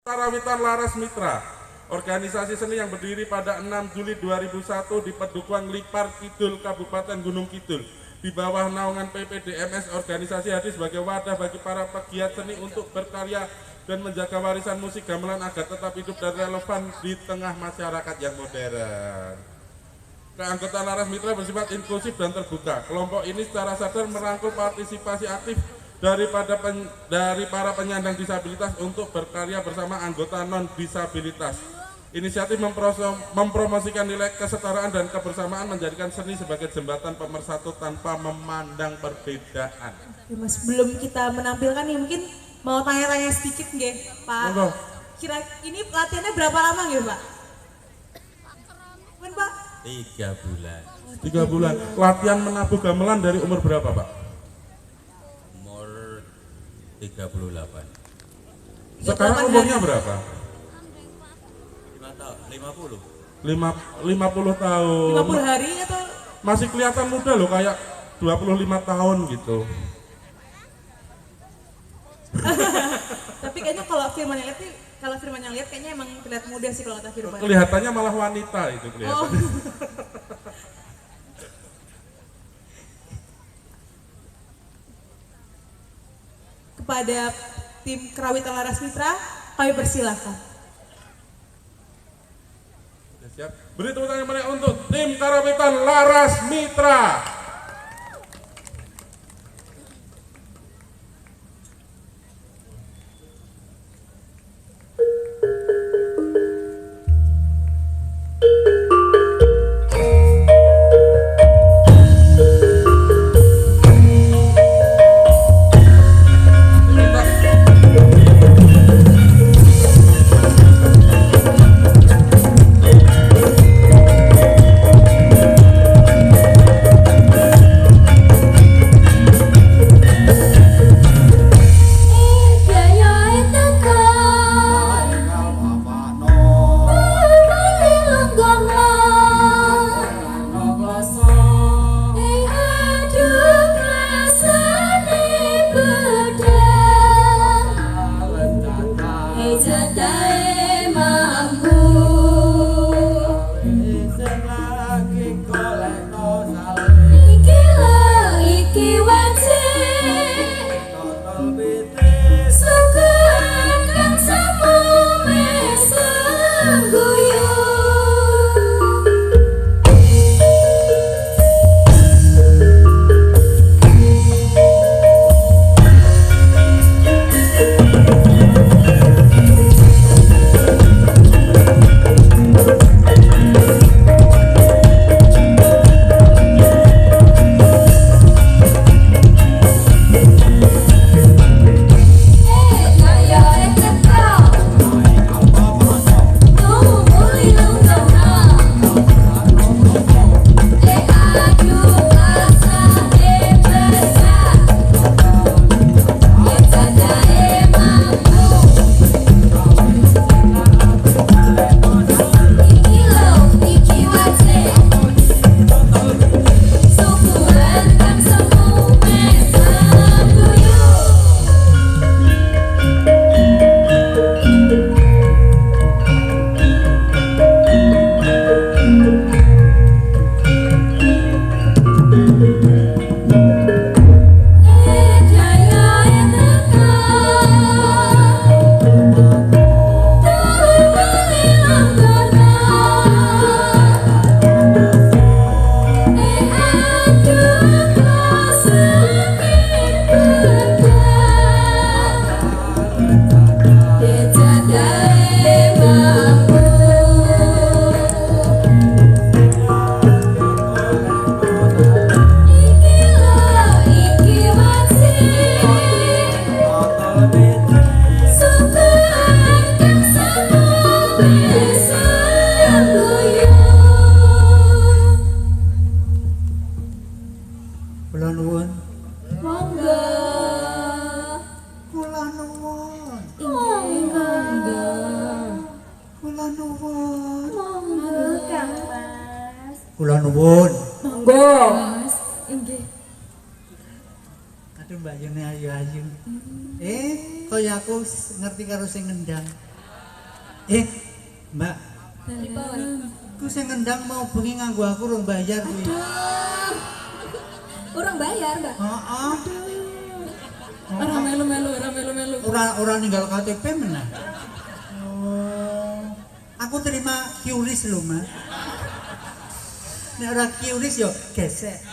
Karawitan Laras Mitra, organisasi seni yang berdiri pada 6 Juli 2001 di Pedukuhan Lipar Kidul, Kabupaten Gunung Kidul. Di bawah naungan PPDMS, organisasi hadir sebagai wadah bagi para pegiat seni untuk berkarya dan menjaga warisan musik gamelan agar tetap hidup dan relevan di tengah masyarakat yang modern. Keanggotaan Laras Mitra bersifat inklusif dan terbuka. Kelompok ini secara sadar merangkul partisipasi aktif dari para penyandang disabilitas untuk berkarya bersama anggota non-disabilitas. Inisiatif mempromosikan nilai kesetaraan dan kebersamaan, menjadikan seni sebagai jembatan pemersatu tanpa memandang perbedaan. Mas, sebelum kita menampilkan nih, mungkin mau tanya-tanya sedikit nggih, Pak. Monggo. Kira ini latihannya berapa lama nggih, Pak? Mungkin, Pak? 3 bulan. 3 bulan. Latihan menabuh gamelan dari umur berapa, Pak? Umur 38. Sekarang umurnya berapa? 50. 50 tahun. 50 hari atau? Masih kelihatan muda loh, kayak 25 tahun gitu. Tapi kayaknya kalau Firman yang lihat kayaknya emang terlihat muda sih kalau kata Firman. Kelihatannya malah wanita itu kelihatan. Oh. Kepada tim Karawitan Laras Mitra, kami persilahkan. Sudah siap? Beri tepuk tangan meriah untuk tim Karawitan Laras Mitra. Kula nuwun. Monggo. Mas, nggih. Aduh Mbak Yuni ayu-ayu. Kaya aku ngerti karo sing ngendang. Mbak, Pripun? ku sing ngendang mau bengi nganggo aku rong bayar kuwi. Orang bayar, Mbak. Heeh. Ora melu-melu. Ora ninggal KTP meneh. Oh. Aku terima QRIS lho, Mas. Nek ora QRIS yo gesek.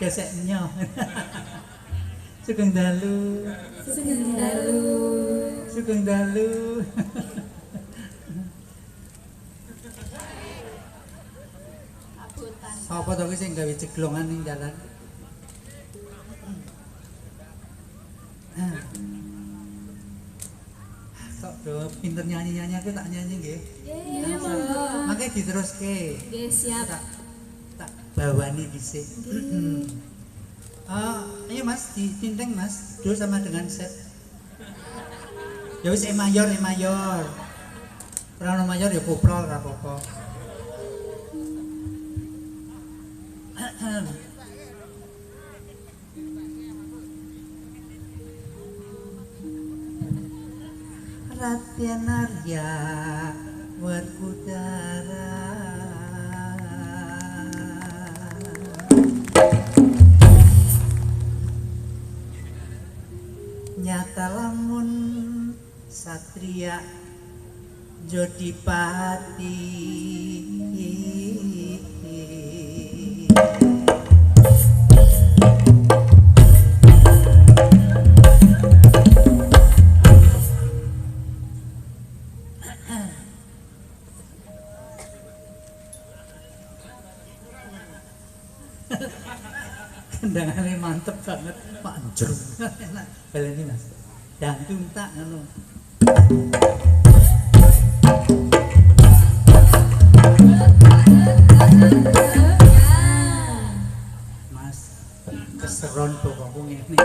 Geseknya. Sugeng dalu. Sugeng dalu. Sapa to ki sing gawe ceglongan ning jalan? Kok do pinter nyanyi-nyanyi aku tak nyanyi nggih. Iya, monggo. Makanya diteruske. Nggih, siap. Tak bawani dhisik. Ayo Mas, ditinteng Mas. Do sama dengan set. Ya wis E mayor. Ora ono mayor ya koprol ora apa-apa. Raden Arya Werkudara nyata lamun satria Jodipati Kendangannya mantep banget, manjur. Enak, baleni Mas. Dantung tak ngono. Mas, keseron pokokku ngene.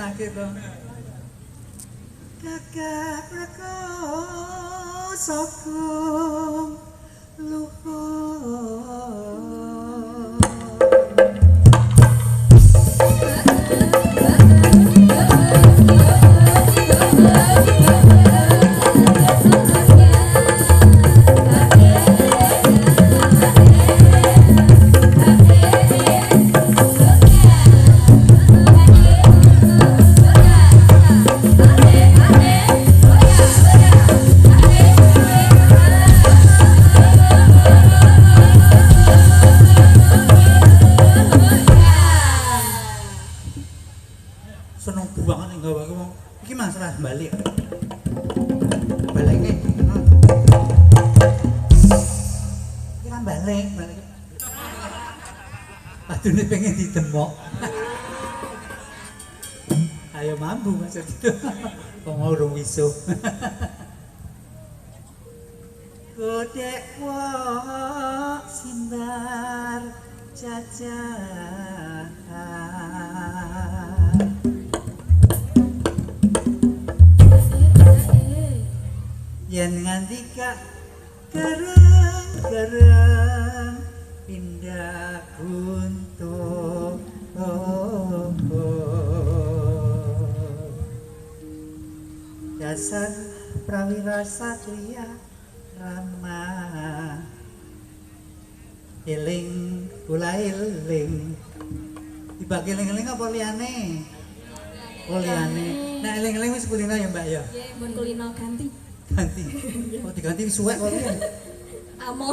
Nage to. Kakak prakoso luhur. Seneng banget ning gawe aku. Iki masalah balik. Baliknya ngono. Iki kan balik. Adune pengen ditemok. Ayo mambu maksud itu. Kok mau urung wisuh. Godek wak sindar jajan. Yen nganti kak gereng pindah guntung dasar prawira satria rama eling kula eling dibagi eling-eling apa liyane? Oh liyane. Nah eling-eling wis kulino ya Mbak ya? Nggih, mun kulino ganti. Ganti. Kok diganti suwek kok piye? Amo.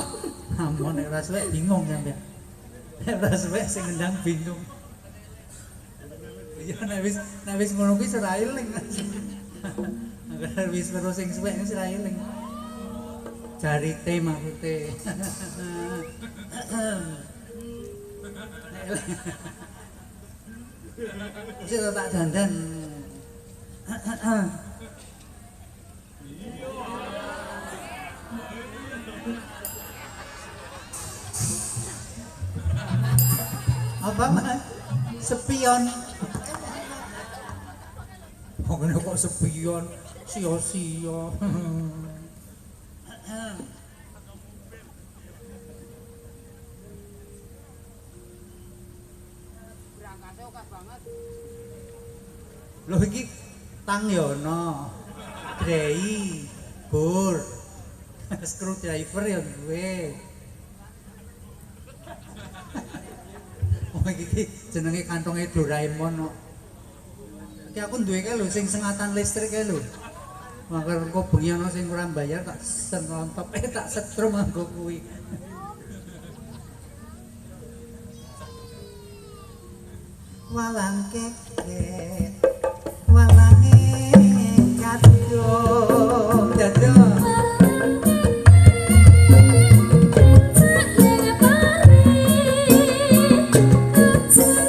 Ampun nek ora suwek bingung sampean. Nek ora suwek sing ngendang bingung. Ya nek wis ngono kuwi ora eling. Agar wis terus sing suwek wis ora eling. Jarite maksude. Wis tak dandan. Apa Mas? Spion. Ngene kok sepion, sia-sia. Loh iki Tangyono, Drei, Bur, screwdriver ya gue. Oh iki jenenge kantonge Doraemon kok. Iki aku duwe kae lho sing sengatan listrik kae lho. Mangker engko bengi ana sing ora bayar tak senlontop tak setrum nganggo kuwi. Walang keket, walange kadung dadung. Yeah.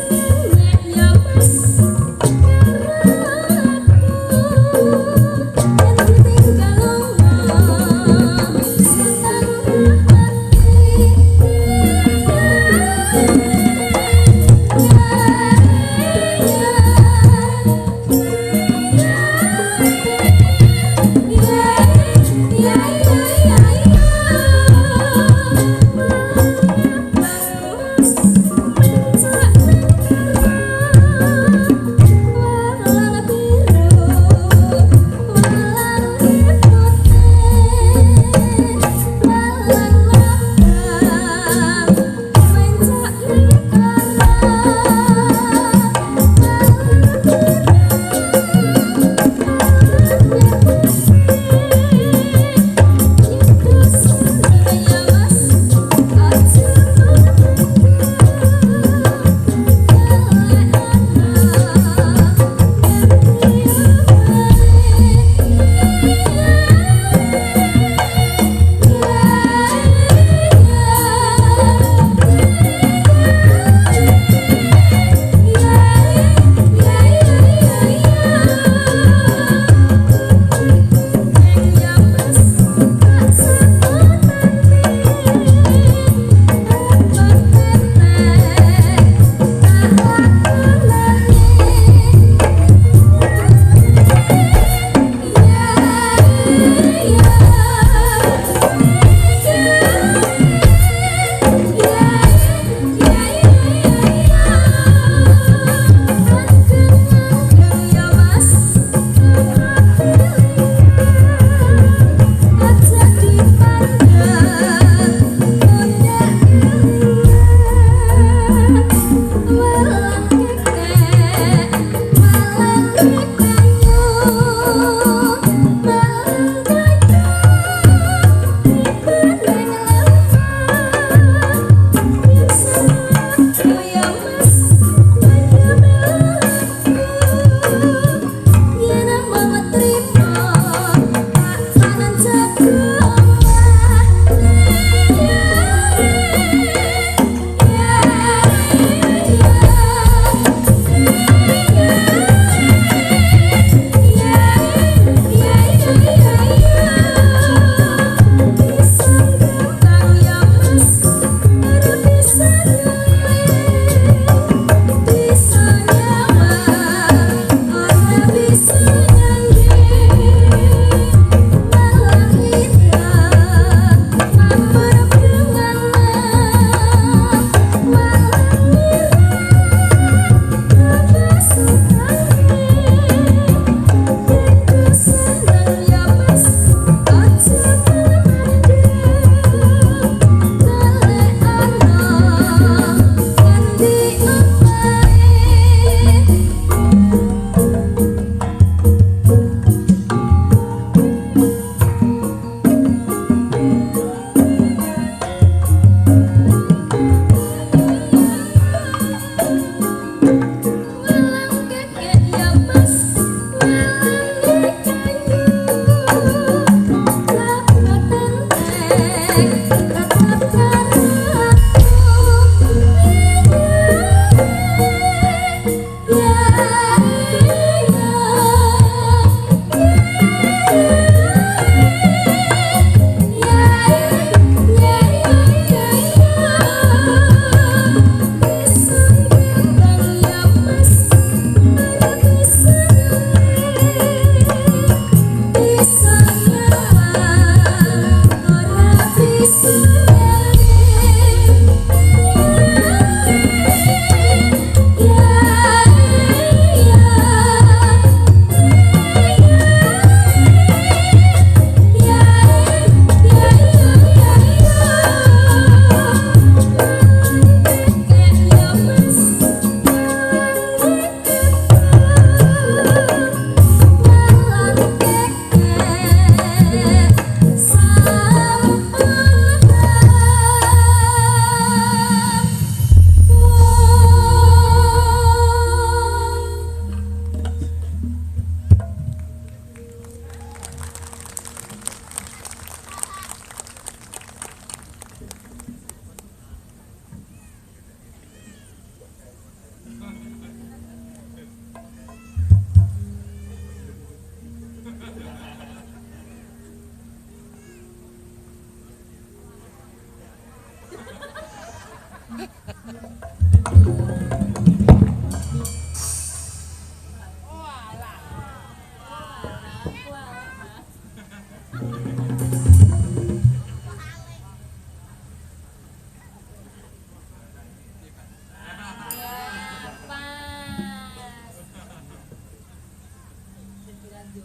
Iki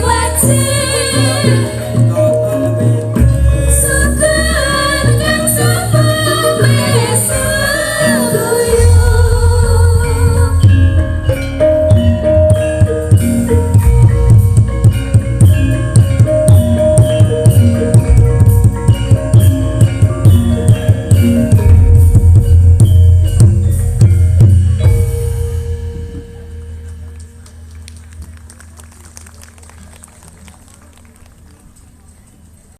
wajib